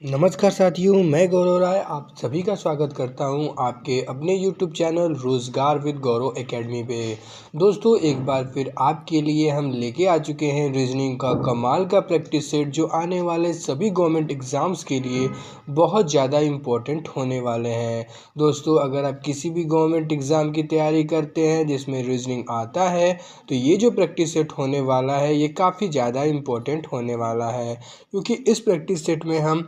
नमस्कार साथियों, मैं गौरव राय आप सभी का स्वागत करता हूं आपके अपने यूट्यूब चैनल रोज़गार विद गौरव एकेडमी पे। दोस्तों, एक बार फिर आपके लिए हम लेके आ चुके हैं रीजनिंग का कमाल का प्रैक्टिस सेट, जो आने वाले सभी गवर्नमेंट एग्ज़ाम्स के लिए बहुत ज़्यादा इम्पोर्टेंट होने वाले हैं। दोस्तों, अगर आप किसी भी गवर्नमेंट एग्ज़ाम की तैयारी करते हैं जिसमें रीजनिंग आता है, तो ये जो प्रैक्टिस सेट होने वाला है ये काफ़ी ज़्यादा इम्पोर्टेंट होने वाला है, क्योंकि इस प्रैक्टिस सेट में हम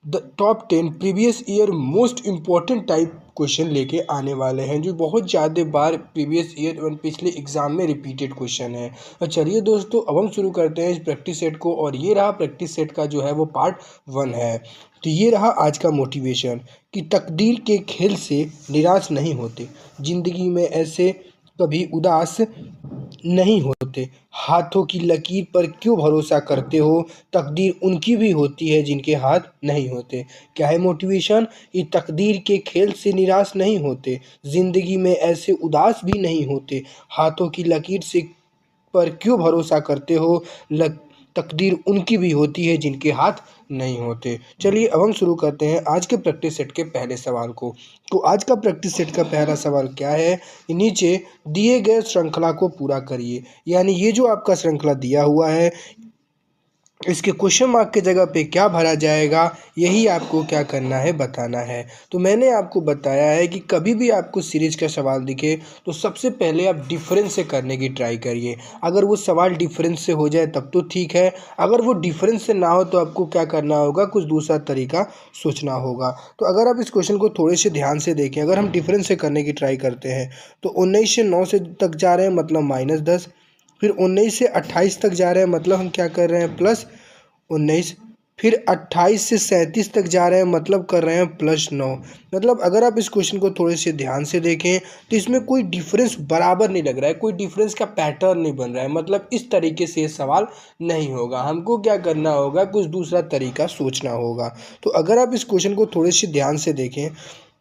the top 10 previous year most important type question लेके आने वाले हैं, जो बहुत ज़्यादा बार प्रीवियस ईयर और पिछले एग्जाम में रिपीटेड क्वेश्चन है। तो चलिए दोस्तों, अब हम शुरू करते हैं इस प्रैक्टिस सेट को, और ये रहा प्रैक्टिस सेट का जो है वो पार्ट 1 है। तो ये रहा आज का मोटिवेशन कि तकदीर के खेल से निराश नहीं होते, ज़िंदगी में ऐसे कभी उदास नहीं होते, हाथों की लकीर पर क्यों भरोसा करते हो, तकदीर उनकी भी होती है जिनके हाथ नहीं होते। क्या है मोटिवेशन? ये तकदीर के खेल से निराश नहीं होते, ज़िंदगी में ऐसे उदास भी नहीं होते, हाथों की लकीर से पर क्यों भरोसा करते हो, तकदीर उनकी भी होती है जिनके हाथ नहीं होते। चलिए अब हम शुरू करते हैं आज के प्रैक्टिस सेट के पहले सवाल को। तो आज का प्रैक्टिस सेट का पहला सवाल क्या है? नीचे दिए गए श्रृंखला को पूरा करिए। यानी ये जो आपका श्रृंखला दिया हुआ है, इसके क्वेश्चन मार्क की जगह पे क्या भरा जाएगा, यही आपको क्या करना है, बताना है। तो मैंने आपको बताया है कि कभी भी आपको सीरीज का सवाल दिखे तो सबसे पहले आप डिफरेंस से करने की ट्राई करिए। अगर वो सवाल डिफरेंस से हो जाए तब तो ठीक है, अगर वो डिफरेंस से ना हो तो आपको क्या करना होगा, कुछ दूसरा तरीका सोचना होगा। तो अगर आप इस क्वेश्चन को थोड़े से ध्यान से देखें, अगर हम डिफरेंस से करने की ट्राई करते हैं तो 19 से 9 से तक जा रहे हैं मतलब -10, फिर 19 से 28 तक जा रहे हैं मतलब हम क्या कर रहे हैं, +19, फिर 28 से 37 तक जा रहे हैं मतलब कर रहे हैं +9। मतलब अगर आप इस क्वेश्चन को थोड़े से ध्यान से देखें तो इसमें कोई डिफरेंस बराबर नहीं लग रहा है, कोई डिफरेंस का पैटर्न नहीं बन रहा है, मतलब इस तरीके से ये सवाल नहीं होगा। हमको क्या करना होगा, कुछ दूसरा तरीका सोचना होगा। तो अगर आप इस क्वेश्चन को थोड़े से ध्यान से देखें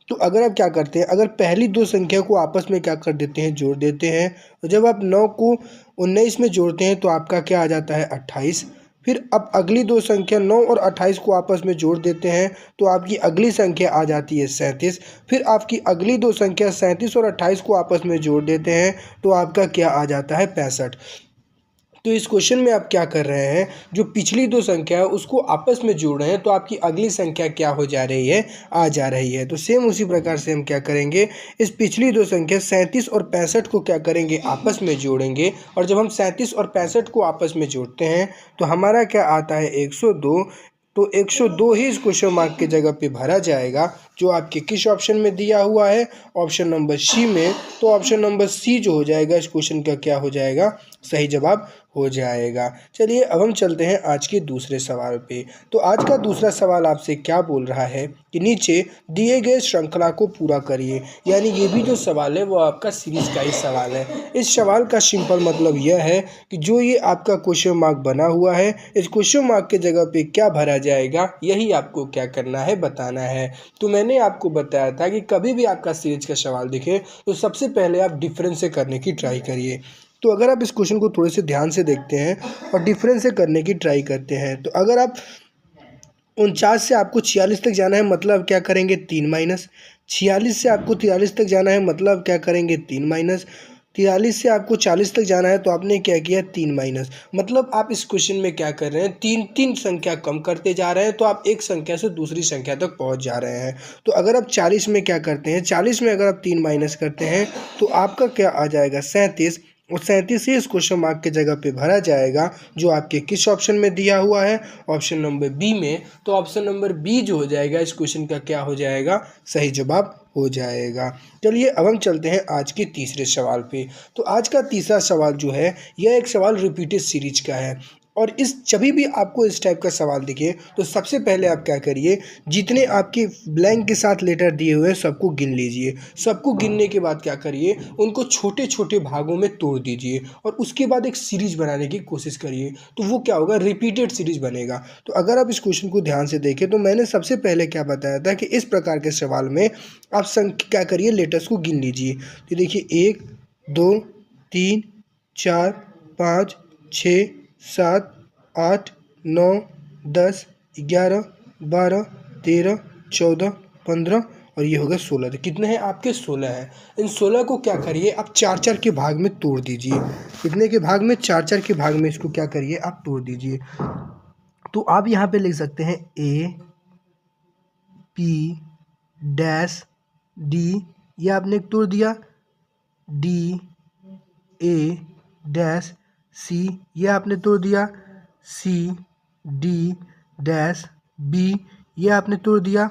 तो अगर आप क्या करते हैं, अगर पहली दो संख्या को आपस में क्या कर देते हैं, जोड़ देते हैं, और जब आप 9 को 19 में जोड़ते हैं तो आपका क्या आ जाता है, 28। फिर अब अगली दो संख्या 9 और 28 को आपस में जोड़ देते हैं तो आपकी अगली संख्या आ जाती है 37। फिर आपकी अगली दो संख्या 37 और 28 को आपस में जोड़ देते हैं तो आपका क्या आ जाता है, 65। तो इस क्वेश्चन में आप क्या कर रहे हैं, जो पिछली दो संख्या है उसको आपस में जोड़ रहे हैं तो आपकी अगली संख्या क्या हो जा रही है, आ जा रही है। तो सेम उसी प्रकार से हम क्या करेंगे, इस पिछली दो संख्या 37 और 65 को क्या करेंगे, आपस में जोड़ेंगे। और जब हम 37 और 65 को आपस में जोड़ते हैं तो हमारा क्या आता है, 102। तो 102 ही इस क्वेश्चन मार्क की जगह पे भरा जाएगा, जो आपके किस ऑप्शन में दिया हुआ है, ऑप्शन नंबर सी में। तो ऑप्शन नंबर सी जो हो जाएगा इस क्वेश्चन का क्या हो जाएगा, सही जवाब हो जाएगा। चलिए अब हम चलते हैं आज के दूसरे सवाल पे। तो आज का दूसरा सवाल आपसे क्या बोल रहा है कि नीचे दिए गए श्रृंखला को पूरा करिए। यानी ये भी जो सवाल है वो आपका सीरीज का ही सवाल है। इस सवाल का सिंपल मतलब यह है कि जो ये आपका क्वेश्चन मार्क बना हुआ है, इस क्वेश्चन मार्क के जगह पे क्या भरा जाएगा, यही आपको क्या करना है, बताना है। तो मैंने आपको बताया था कि कभी भी आपका सीरीज का सवाल दिखे तो सबसे पहले आप डिफरेंस से करने की ट्राई करिए। तो अगर आप इस क्वेश्चन को थोड़े से ध्यान से देखते हैं और डिफरेंस से करने की ट्राई करते हैं, तो अगर आप 49 से आपको 46 तक जाना है मतलब क्या करेंगे, 3 माइनस। 46 से आपको 43 तक जाना है मतलब क्या करेंगे, 3 माइनस। 43 से आपको 40 तक जाना है तो आपने क्या किया, 3 माइनस। मतलब आप इस क्वेश्चन में क्या कर रहे हैं, तीन तीन संख्या कम करते जा रहे हैं, तो आप एक संख्या से दूसरी संख्या तक पहुंच जा रहे हैं। तो अगर आप 40 में क्या करते हैं, 40 में अगर आप 3 माइनस करते हैं तो आपका क्या आ जाएगा, 37। और 37 ही इस क्वेश्चन मार्क की जगह पे भरा जाएगा, जो आपके किस ऑप्शन में दिया हुआ है, ऑप्शन नंबर बी में। तो ऑप्शन नंबर बी जो हो जाएगा इस क्वेश्चन का क्या हो जाएगा, सही जवाब हो जाएगा। चलिए अब हम चलते हैं आज के तीसरे सवाल पे। तो आज का तीसरा सवाल जो है यह एक सवाल रिपीटेड सीरीज का है, और इस जब भी आपको इस टाइप का सवाल दिखे तो सबसे पहले आप क्या करिए, जितने आपके ब्लैंक के साथ लेटर दिए हुए हैं सबको गिन लीजिए। सबको गिनने के बाद क्या करिए, उनको छोटे छोटे भागों में तोड़ दीजिए और उसके बाद एक सीरीज बनाने की कोशिश करिए। तो वो क्या होगा, रिपीटेड सीरीज बनेगा। तो अगर आप इस क्वेश्चन को ध्यान से देखें तो मैंने सबसे पहले क्या बताया था कि इस प्रकार के सवाल में आप क्या करिए, लेटर्स को गिन लीजिए। तो देखिए 1 2 3 4 5 6 7 8 9 10 11 12, 13, 14, 15 और ये हो गए 16। तो कितने हैं आपके? 16 हैं। इन 16 को क्या करिए आप 4-4 के भाग में तोड़ दीजिए। कितने के भाग में? 4-4 के भाग में इसको क्या करिए आप तोड़ दीजिए। तो आप यहाँ पे लिख सकते हैं ए पी डैश डी, ये आपने तोड़ दिया। डी ए डैश सी, ये आपने तोड़ दिया। सी डी डैश बी, ये आपने तोड़ दिया।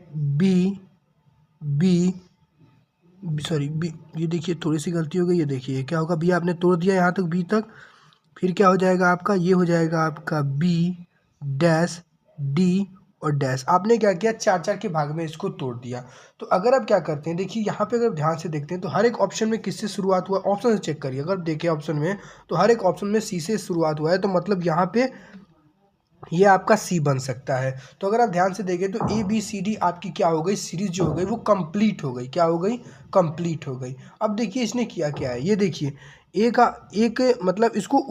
बी बी सॉरी बी, ये देखिए थोड़ी सी गलती हो गई। ये देखिए क्या होगा, बी आपने तोड़ दिया यहाँ तक, बी तक। फिर क्या हो जाएगा आपका? ये हो जाएगा आपका बी डैश डी और डैश। आपने क्या किया? 4-4 के भाग में इसको तोड़ दिया। तो अगर आप क्या करते हैं, देखिए यहाँ पे अगर ध्यान से देखते हैं तो हर एक ऑप्शन में किससे शुरुआत हुआ? ऑप्शन से चेक करिए। अगर देखें ऑप्शन में तो हर एक ऑप्शन में सी से शुरुआत हुआ है, तो मतलब यहाँ पे ये आपका सी बन सकता है। तो अगर आप ध्यान से देखें तो ए बी सी डी आपकी क्या हो गई? सीरीज जो हो गई वो कंप्लीट हो गई। क्या हो गई? कंप्लीट हो गई। अब देखिए इसने किया क्या है, ये देखिए ए का एक मतलब इसको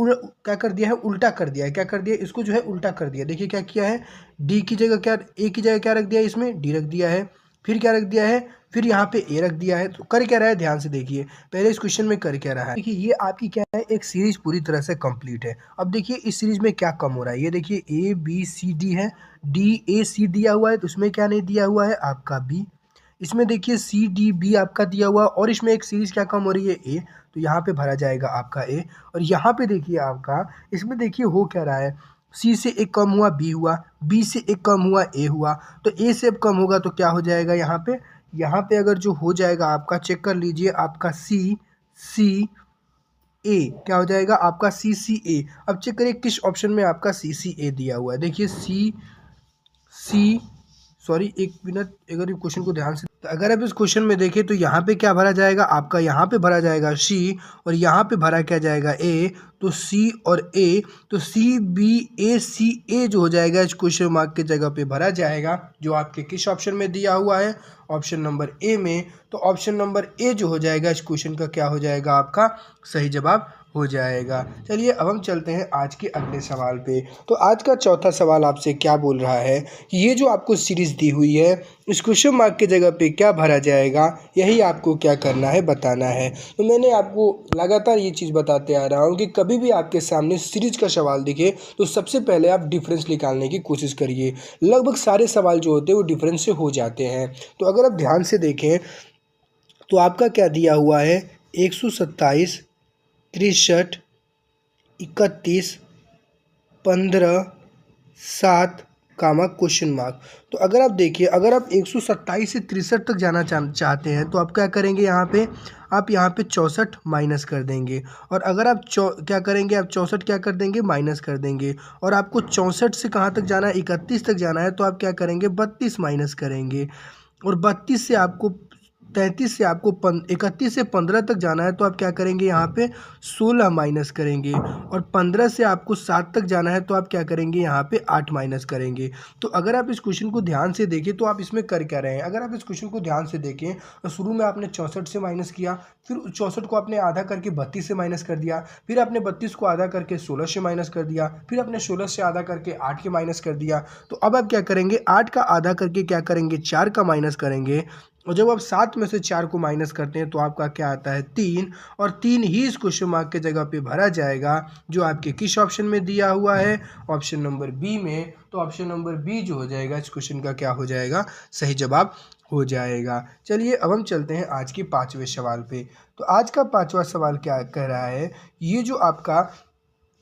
क्या कर दिया है? उल्टा कर दिया है। क्या कर दिया? इसको जो है उल्टा कर दिया। देखिए क्या किया है, डी की जगह क्या, ए की जगह क्या रख दिया है? इसमें डी रख दिया है। फिर क्या रख दिया है? फिर यहाँ पे ए रख दिया है। तो कर क्या रहा है? ध्यान से देखिए पहले इस क्वेश्चन में कर क्या रहा है। देखिए ये आपकी क्या है? एक सीरीज पूरी तरह से कंप्लीट है। अब देखिए इस सीरीज में क्या कम हो रहा है, ये देखिए ए बी सी डी है, डी ए सी दिया हुआ है, तो उसमें क्या नहीं दिया हुआ है? आपका बी। इसमें देखिए सी डी बी आपका दिया हुआ, और इसमें एक सीरीज क्या कम हो रही है? ए, तो यहाँ पे भरा जाएगा आपका ए। और यहाँ पे देखिए आपका इसमें देखिए हो क्या रहा है, सी से एक कम हुआ बी हुआ, बी से एक कम हुआ ए हुआ, तो ए से अब कम होगा तो क्या हो जाएगा यहाँ पे? यहाँ पे अगर जो हो जाएगा आपका, चेक कर लीजिए, आपका सी सी ए क्या हो जाएगा? आपका सी सी ए। अब चेक करिए किस ऑप्शन में आपका सी सी ए दिया हुआ है। देखिए सी सी सॉरी एक मिनट, अगर इस क्वेश्चन को ध्यान से, तो अगर आप इस क्वेश्चन में देखें तो यहाँ पे क्या भरा जाएगा आपका? यहाँ पे भरा जाएगा सी, और यहाँ पे भरा क्या जाएगा? ए। तो सी और ए, तो सी बी ए सी ए जो हो जाएगा इस क्वेश्चन मार्क के जगह पे भरा जाएगा, जो आपके किस ऑप्शन में दिया हुआ है? ऑप्शन नंबर ए में। तो ऑप्शन नंबर ए जो हो जाएगा इस क्वेश्चन का क्या हो जाएगा? आपका सही जवाब हो जाएगा। चलिए अब हम चलते हैं आज के अगले सवाल पे। तो आज का चौथा सवाल आपसे क्या बोल रहा है कि ये जो आपको सीरीज दी हुई है इस क्वेश्चन मार्क के जगह पे क्या भरा जाएगा, यही आपको क्या करना है? बताना है। तो मैंने आपको लगातार ये चीज़ बताते आ रहा हूँ कि कभी भी आपके सामने सीरीज का सवाल दिखे तो सबसे पहले आप डिफरेंस निकालने की कोशिश करिए। लगभग सारे सवाल जो होते हैं वो डिफरेंस से हो जाते हैं। तो अगर आप ध्यान से देखें तो आपका क्या दिया हुआ है? 127, 63, 31, 15, 7 कामा क्वेश्चन मार्क। तो अगर आप देखिए, अगर आप 127 से 63 तक जाना चाहते हैं तो आप क्या करेंगे? यहाँ पे आप यहाँ पे 64 माइनस कर देंगे, और अगर आप क्या करेंगे? आप 64 क्या कर देंगे? माइनस कर देंगे। और आपको 64 से कहाँ तक जाना है? 31 तक जाना है, तो आप क्या करेंगे? 32 माइनस करेंगे। और 32 से आपको 33 से आपको 31 से 15 तक जाना है, तो आप क्या करेंगे? यहाँ पे 16 माइनस करेंगे। और 15 से आपको 7 तक जाना है, तो आप क्या करेंगे? यहाँ पे 8 माइनस करेंगे। तो अगर आप इस क्वेश्चन को ध्यान से देखें तो आप इसमें कर क्या रहे हैं? अगर आप इस क्वेश्चन को ध्यान से देखें तो शुरू में आपने 64 से माइनस किया, फिर 64 को आपने आधा करके 32 से माइनस कर दिया, फिर आपने 32 को आधा करके 16 से माइनस कर दिया, फिर आपने 16 से आधा करके 8 के माइनस कर दिया। तो अब आप क्या करेंगे? 8 का आधा करके क्या करेंगे? 4 का माइनस करेंगे। और जब आप 7 में से 4 को माइनस करते हैं तो आपका क्या आता है? 3। और 3 ही इस क्वेश्चन मार्क के जगह पे भरा जाएगा, जो आपके किस ऑप्शन में दिया हुआ है? ऑप्शन नंबर बी में। तो ऑप्शन नंबर बी जो हो जाएगा इस क्वेश्चन का क्या हो जाएगा? सही जवाब हो जाएगा। चलिए अब हम चलते हैं आज के 5वें सवाल पे। तो आज का 5वां सवाल क्या कह रहा है? ये जो आपका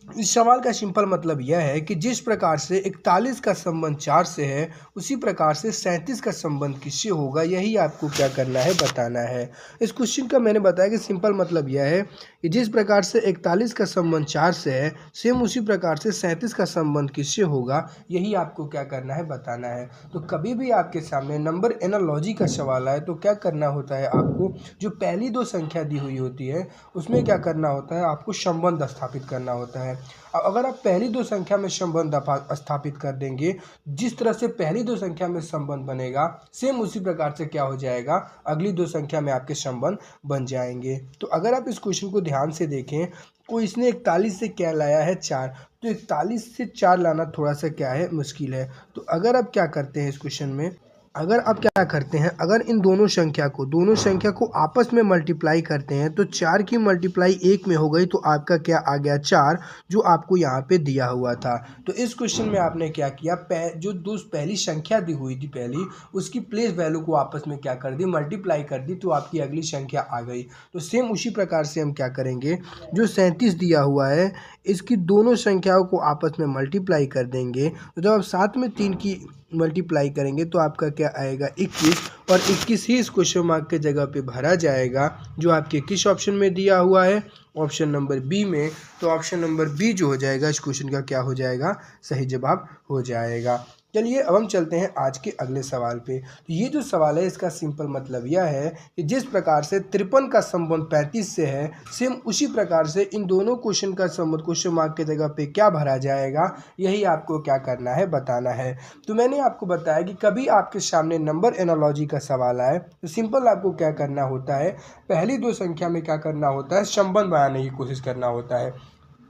इस सवाल का सिंपल मतलब यह है कि जिस प्रकार से 41 का संबंध 4 से है, उसी प्रकार से 37 का संबंध किससे होगा, यही आपको क्या करना है? बताना है। इस क्वेश्चन का मैंने बताया कि सिंपल मतलब यह है कि जिस प्रकार से 41 का संबंध 4 से है, सेम उसी प्रकार से 37 का संबंध किससे होगा, यही आपको क्या करना है? बताना है। तो कभी भी आपके सामने नंबर एनालॉजी का सवाल आए तो क्या करना होता है आपको? जो पहली दो संख्या दी हुई होती है उसमें क्या करना होता है? आपको संबंध स्थापित करना होता है। है। अब अगर आप पहली दो संख्या में संबंध स्थापित कर देंगे, जिस तरह से पहली दो संख्या में संबंध बनेगा सेम उसी प्रकार से क्या हो जाएगा, अगली दो संख्या में आपके संबंध बन जाएंगे। तो अगर आप इस क्वेश्चन को ध्यान से देखें, कोई इसने 41 से क्या लाया है 4, तो 41 से 4 लाना थोड़ा सा क्या है, मुश्किल है। तो अगर आप क्या करते हैं इस क्वेश्चन में, अगर आप क्या करते हैं, अगर इन दोनों संख्या को आपस में मल्टीप्लाई करते हैं तो 4 की मल्टीप्लाई 1 में हो गई, तो आपका क्या आ गया 4, जो आपको यहाँ पे दिया हुआ था। तो इस क्वेश्चन में आपने क्या किया, जो पहली संख्या दी हुई थी पहली, उसकी प्लेस वैल्यू को आपस में क्या कर दी, मल्टीप्लाई कर दी, तो आपकी अगली संख्या आ गई। तो सेम उसी प्रकार से हम क्या करेंगे, जो 37 दिया हुआ है इसकी दोनों संख्याओं को आपस में मल्टीप्लाई कर देंगे। तो जब आप साथ में 3 की मल्टीप्लाई करेंगे तो आपका क्या आएगा 21, और 21 ही इस क्वेश्चन मार्क के जगह पे भरा जाएगा, जो आपके किस ऑप्शन में दिया हुआ है, ऑप्शन नंबर बी में। तो ऑप्शन नंबर बी जो हो जाएगा इस क्वेश्चन का क्या हो जाएगा, सही जवाब हो जाएगा। चलिए अब हम चलते हैं आज के अगले सवाल पे। तो ये जो सवाल है इसका सिंपल मतलब यह है कि जिस प्रकार से 53 का संबंध 35 से है, सेम उसी प्रकार से इन दोनों क्वेश्चन का संबंध क्वेश्चन मार्क के जगह पे क्या भरा जाएगा, यही आपको क्या करना है, बताना है। तो मैंने आपको बताया कि कभी आपके सामने नंबर एनालॉजी का सवाल आए तो सिंपल आपको क्या करना होता है, पहली दो संख्या में क्या करना होता है, संबंध बनाने की कोशिश करना होता है।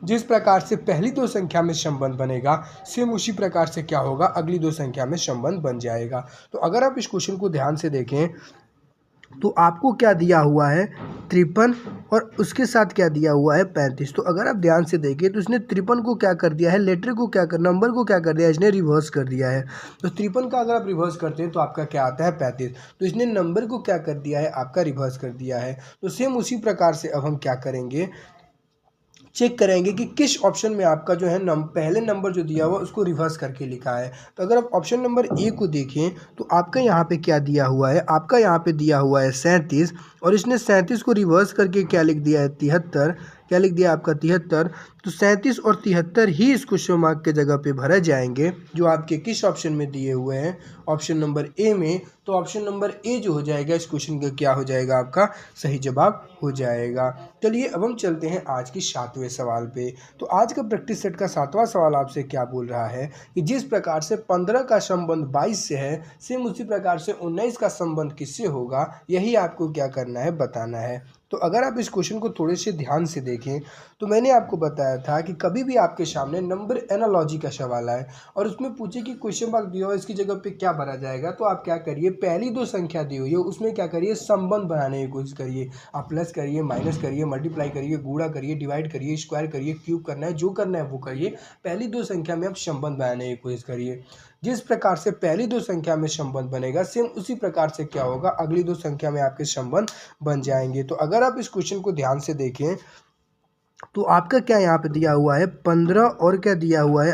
जिस प्रकार से पहली दो संख्या में संबंध बनेगा सेम उसी प्रकार से क्या होगा, अगली दो संख्या में संबंध बन जाएगा। तो अगर आप इस क्वेश्चन को ध्यान से देखें तो आपको क्या दिया हुआ है 53, और उसके साथ क्या दिया हुआ है 35। तो अगर आप ध्यान से देखें तो इसने 53 को क्या कर दिया है, लेटर को क्या कर, नंबर को क्या कर दिया है, इसने रिवर्स कर दिया है। तो 53 का अगर आप रिवर्स करते हैं तो आपका क्या आता है 35। तो इसने नंबर को क्या कर दिया है, आपका रिवर्स कर दिया है। तो सेम उसी प्रकार से अब हम क्या करेंगे, चेक करेंगे कि किस ऑप्शन में आपका जो है पहले नंबर जो दिया हुआ उसको रिवर्स करके लिखा है। तो अगर आप ऑप्शन नंबर ए को देखें तो आपका यहाँ पे क्या दिया हुआ है, आपका यहाँ पे दिया हुआ है 37, और इसने 37 को रिवर्स करके क्या लिख दिया है 73, क्या लिख दिया आपका 73। तो 37 और 73 ही इस क्वेश्चन मार्क के जगह पे भरे जाएंगे, जो आपके किस ऑप्शन में दिए हुए हैं, ऑप्शन नंबर ए में। तो ऑप्शन नंबर ए जो हो जाएगा इस क्वेश्चन का क्या हो जाएगा, आपका सही जवाब हो जाएगा। चलिए अब हम चलते हैं आज की 7वें सवाल पे। तो आज का प्रैक्टिस सेट का 7वां सवाल आपसे क्या बोल रहा है कि जिस प्रकार से 15 का संबंध 22 से है, सेम उसी प्रकार से 19 का संबंध किससे होगा, यही आपको क्या करना है, बताना है। तो अगर आप इस क्वेश्चन को थोड़े से ध्यान से देखें तो मैंने आपको बताया था कि कभी भी आपके सामने नंबर एनालॉजी का सवाल आए और उसमें पूछे कि क्वेश्चन मार्क दिया हो इसकी जगह पे क्या भरा जाएगा, तो आप क्या करिए, पहली दो संख्या दी हुई है उसमें क्या करिए, संबंध बनाने की कोशिश करिए। आप प्लस करिए, माइनस करिए, मल्टीप्लाई करिए, गुणा करिए, डिवाइड करिए, स्क्वायर करिए, क्यूब करना है, जो करना है वो करिए। पहली दो संख्या में आप संबंध बनाने की कोशिश करिए। जिस प्रकार से पहली दो संख्या में संबंध बनेगा सेम उसी प्रकार से क्या होगा, अगली दो संख्या में आपके संबंध बन जाएंगे। तो अगर आप इस क्वेश्चन को ध्यान से देखें तो आपका क्या यहाँ पे दिया हुआ है 15, और क्या दिया हुआ है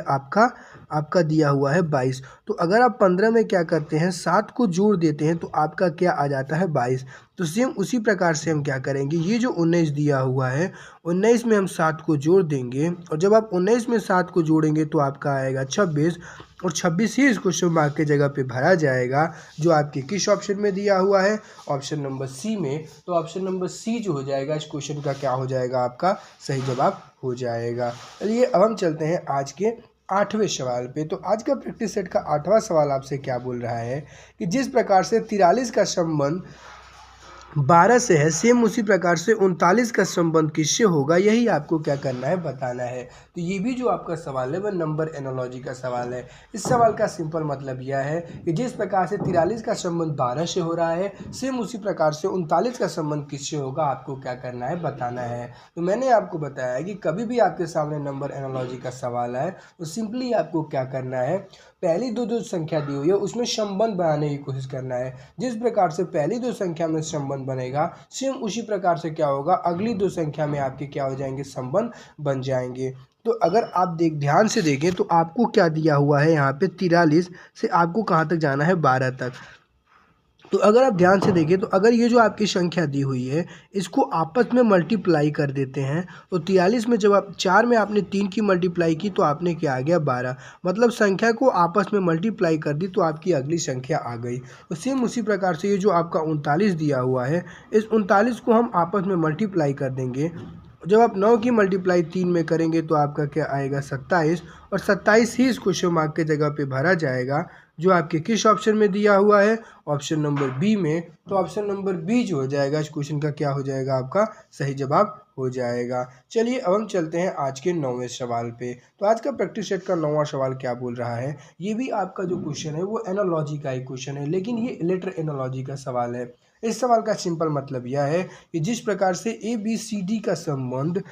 आपका दिया हुआ है 22। तो अगर आप 15 में क्या करते हैं 7 को जोड़ देते हैं तो आपका क्या आ जाता है 22। तो सेम उसी प्रकार से हम क्या करेंगे, ये जो 19 दिया हुआ है 19 में हम 7 को जोड़ देंगे, और जब आप 19 में 7 को जोड़ेंगे तो आपका आएगा 26, और 26 ही इस क्वेश्चन मार्क के जगह पे भरा जाएगा, जो आपके किस ऑप्शन में दिया हुआ है, ऑप्शन नंबर सी में। तो ऑप्शन नंबर सी जो हो जाएगा इस क्वेश्चन का क्या हो जाएगा, आपका सही जवाब हो जाएगा। चलिए अब हम चलते हैं आज के 8वें सवाल पे। तो आज का प्रैक्टिस सेट का 8वां सवाल आपसे क्या बोल रहा है कि जिस प्रकार से 43 का संबंध 12 से है, सेम उसी प्रकार से 39 का संबंध किससे होगा, यही आपको क्या करना है, बताना है। तो ये भी जो आपका सवाल है वह नंबर एनालॉजी का सवाल है। इस सवाल का सिंपल मतलब यह है कि जिस प्रकार से 43 का संबंध 12 से हो रहा है, सेम उसी प्रकार से 39 का संबंध किससे होगा, आपको क्या करना है, बताना है। तो मैंने आपको बताया है कि कभी भी आपके सामने नंबर एनालॉजी का सवाल है तो सिंपली आपको क्या करना है, पहली दो संख्या दी हुई है उसमें संबंध बनाने की कोशिश करना है। जिस प्रकार से पहली दो संख्या में संबंध बनेगा सेम उसी प्रकार से क्या होगा, अगली दो संख्या में आपके क्या हो जाएंगे, संबंध बन जाएंगे। तो अगर आप ध्यान से देखें तो आपको क्या दिया हुआ है यहाँ पे 43 से आपको कहाँ तक जाना है, 12 तक। तो अगर आप ध्यान से देखें तो अगर ये जो आपकी संख्या दी हुई है इसको आपस में मल्टीप्लाई कर देते हैं, तो 43 में जब आप 4 में आपने 3 की मल्टीप्लाई की तो आपने क्या आ गया 12, मतलब संख्या को आपस में मल्टीप्लाई कर दी तो आपकी अगली संख्या आ गई। तो सेम उसी प्रकार से ये जो आपका 39 दिया हुआ है, इस 39 को हम आपस में मल्टीप्लाई कर देंगे जब आप 9 की मल्टीप्लाई 3 में करेंगे तो आपका क्या आएगा 27, और 27 ही इस क्वेश्चन मार्क के जगह पे भरा जाएगा जो आपके किस ऑप्शन में दिया हुआ है, ऑप्शन नंबर बी में। तो ऑप्शन नंबर बी जो हो जाएगा इस क्वेश्चन का क्या हो जाएगा, आपका सही जवाब हो जाएगा। चलिए अब हम चलते हैं आज के 9वें सवाल पे। तो आज का प्रैक्टिस सेट का 9वां सवाल क्या बोल रहा है, ये भी आपका जो क्वेश्चन है वो एनालॉजी का ही क्वेश्चन है, लेकिन ये लेटर एनालॉजी का सवाल है। इस सवाल का सिंपल मतलब यह है कि जिस प्रकार से ए बी सी डी का संबंध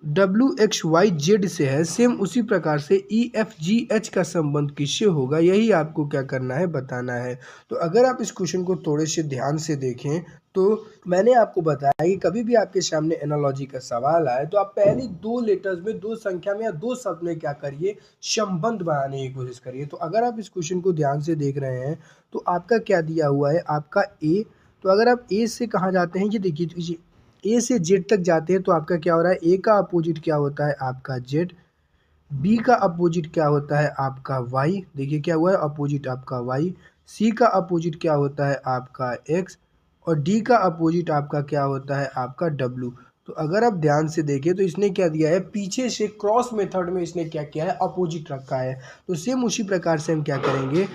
डब्ल्यू एक्स वाई जेड से है, सेम उसी प्रकार से ई एफ जी एच का संबंध किससे होगा, यही आपको क्या करना है, बताना है। तो अगर आप इस क्वेश्चन को थोड़े से ध्यान से देखें तो मैंने आपको बताया कि कभी भी आपके सामने एनालॉजी का सवाल आए तो आप पहली दो लेटर्स में, दो संख्या में या दो शब्द में क्या करिए, संबंध बनाने की कोशिश करिए। तो अगर आप इस क्वेश्चन को ध्यान से देख रहे हैं तो आपका क्या दिया हुआ है, आपका ए। तो अगर आप ए से कहाँ जाते हैं, ये देखिए ए से जेड तक जाते हैं तो आपका क्या हो रहा है, ए का अपोजिट क्या होता है, आपका जेड। बी का अपोजिट क्या होता है, आपका वाई। देखिए क्या हुआ है, अपोजिट आपका वाई। सी का अपोजिट क्या होता है, आपका एक्स। और डी का अपोजिट आपका क्या होता है, आपका डब्लू। तो अगर आप ध्यान से देखें तो इसने क्या दिया है, पीछे से क्रॉस मेथड में इसने क्या किया है, अपोजिट रखा है। तो सेम उसी प्रकार से हम क्या करेंगे,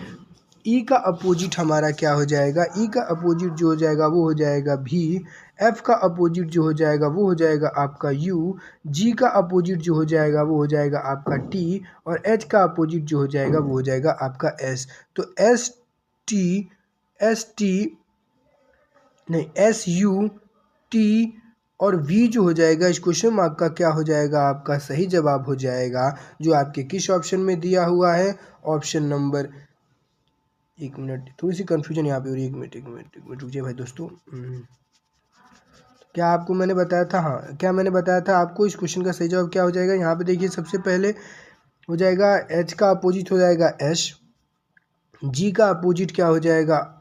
ई का अपोजिट हमारा क्या हो जाएगा, ई का अपोजिट जो हो जाएगा वो हो जाएगा भी। एफ का अपोजिट जो हो जाएगा वो हो जाएगा आपका यू। जी का अपोजिट जो हो जाएगा वो हो जाएगा आपका टी। और एच का अपोजिट जो हो जाएगा वो हो जाएगा आपका एस। तो टी एस टी नहीं एस यू टी और वी जो हो जाएगा इस क्वेश्चन मार्क का क्या हो जाएगा, आपका सही जवाब हो जाएगा जो आपके किस ऑप्शन में दिया हुआ है, ऑप्शन नंबर, एक मिनट थोड़ी सी कंफ्यूजन यहाँ पे हो रही है, एक मिनट रुकिए भाई दोस्तों। क्या आपको मैंने बताया था, हाँ क्या मैंने बताया था आपको, इस क्वेश्चन का सही जवाब क्या हो जाएगा। यहाँ पे देखिए सबसे पहले हो जाएगा एच का अपोजिट हो जाएगा एस। जी का अपोजिट क्या हो जाएगा,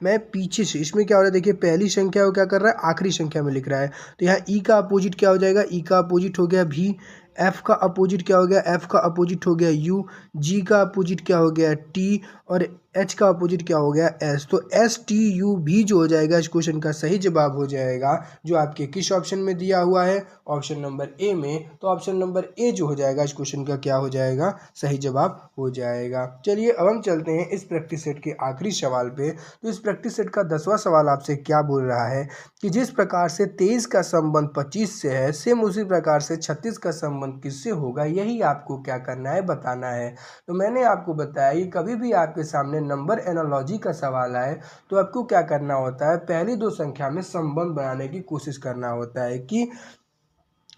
मैं पीछे से इसमें क्या हो रहा है, देखिए पहली संख्या वो क्या कर रहा है, आखिरी संख्या में लिख रहा है। तो यहाँ ई का अपोजिट क्या हो जाएगा, ई का अपोजिट हो गया भी। एफ का अपोजिट क्या हो गया, एफ का अपोजिट हो गया यू। जी का अपोजिट क्या हो गया टी। और एच का अपोजिट क्या हो गया एस। तो एस टी यू भी जो हो जाएगा इस क्वेश्चन का सही जवाब हो जाएगा जो आपके किस ऑप्शन में दिया हुआ है, ऑप्शन नंबर ए में। तो ऑप्शन नंबर ए जो हो जाएगा इस क्वेश्चन का क्या हो जाएगा, सही जवाब हो जाएगा। चलिए अब हम चलते हैं इस प्रैक्टिस सेट के आखिरी सवाल पे। तो इस प्रैक्टिस सेट का 10वां सवाल आपसे क्या बोल रहा है कि जिस प्रकार से 23 का संबंध 25 से है, सेम उसी प्रकार से 36 का संबंध किससे होगा, यही आपको क्या करना है, बताना है। तो मैंने आपको बताया कि कभी भी आपके सामने नंबर एनालॉजी का सवाल आए तो आपको क्या करना होता है, पहली दो संख्या में संबंध बनाने की कोशिश करना होता है कि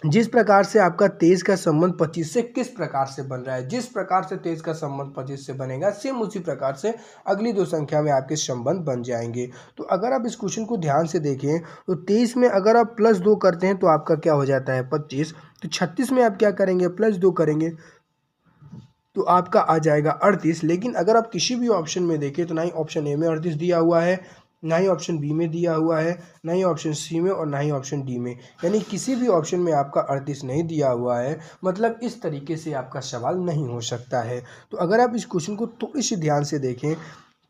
जिस प्रकार से आपका 23 का संबंध 25 से किस प्रकार से बन रहा है। जिस प्रकार से 23 का संबंध 25 से बनेगा सेम उसी प्रकार से अगली दो संख्या में आपके संबंध बन जाएंगे। तो अगर आप इस क्वेश्चन को ध्यान से देखें तो 23 में अगर आप +2 करते हैं तो आपका क्या हो जाता है 25। तो 36 में आप क्या करेंगे, +2 करेंगे तो आपका आ जाएगा 38। लेकिन अगर आप किसी भी ऑप्शन में देखें तो ना ही ऑप्शन ए में 38 दिया हुआ है, ना ही ऑप्शन बी में दिया हुआ है, ना ही ऑप्शन सी में, और ना ही ऑप्शन डी में, यानी किसी भी ऑप्शन में आपका 38 नहीं दिया हुआ है। मतलब इस तरीके से आपका सवाल नहीं हो सकता है। तो अगर आप इस क्वेश्चन को थोड़ी सी ध्यान से देखें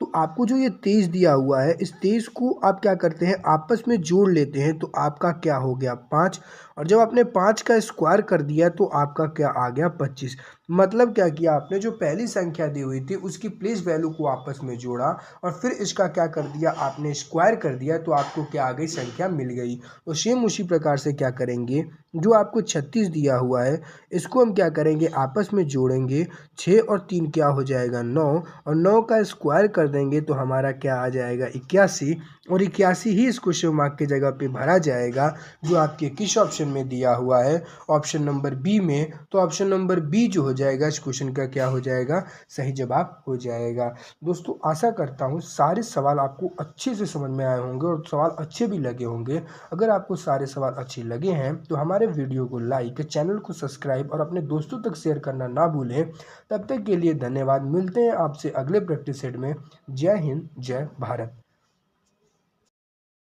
तो आपको जो ये 23 दिया हुआ है, इस 23 को आप क्या करते हैं, आपस में जोड़ लेते हैं तो आपका क्या हो गया 5। और जब आपने 5 का स्क्वायर कर दिया तो आपका क्या आ गया 25। मतलब क्या किया आपने, जो पहली संख्या दी हुई थी उसकी प्लेस वैल्यू को आपस में जोड़ा और फिर इसका क्या कर दिया, आपने स्क्वायर कर दिया तो आपको क्या आ गई, संख्या मिल गई। तो सेम उसी प्रकार से क्या करेंगे, जो आपको 36 दिया हुआ है इसको हम क्या करेंगे, आपस में जोड़ेंगे। 6 और 3 क्या हो जाएगा 9, और 9 का स्क्वायर कर देंगे तो हमारा क्या आ जाएगा 81। और 81 ही इस क्वेश्चन मार्क की जगह पे भरा जाएगा जो आपके किस ऑप्शन में दिया हुआ है, ऑप्शन नंबर बी में। तो ऑप्शन नंबर बी जो हो जाएगा इस क्वेश्चन का क्या हो जाएगा, सही जवाब हो जाएगा। दोस्तों आशा करता हूँ सारे सवाल आपको अच्छे से समझ में आए होंगे और सवाल अच्छे भी लगे होंगे। अगर आपको सारे सवाल अच्छे लगे हैं तो हमारे वीडियो को लाइक, चैनल को सब्सक्राइब और अपने दोस्तों तक शेयर करना ना भूलें। तब तक के लिए धन्यवाद। मिलते हैं आपसे अगले प्रैक्टिस सेट में। जय हिंद, जय भारत।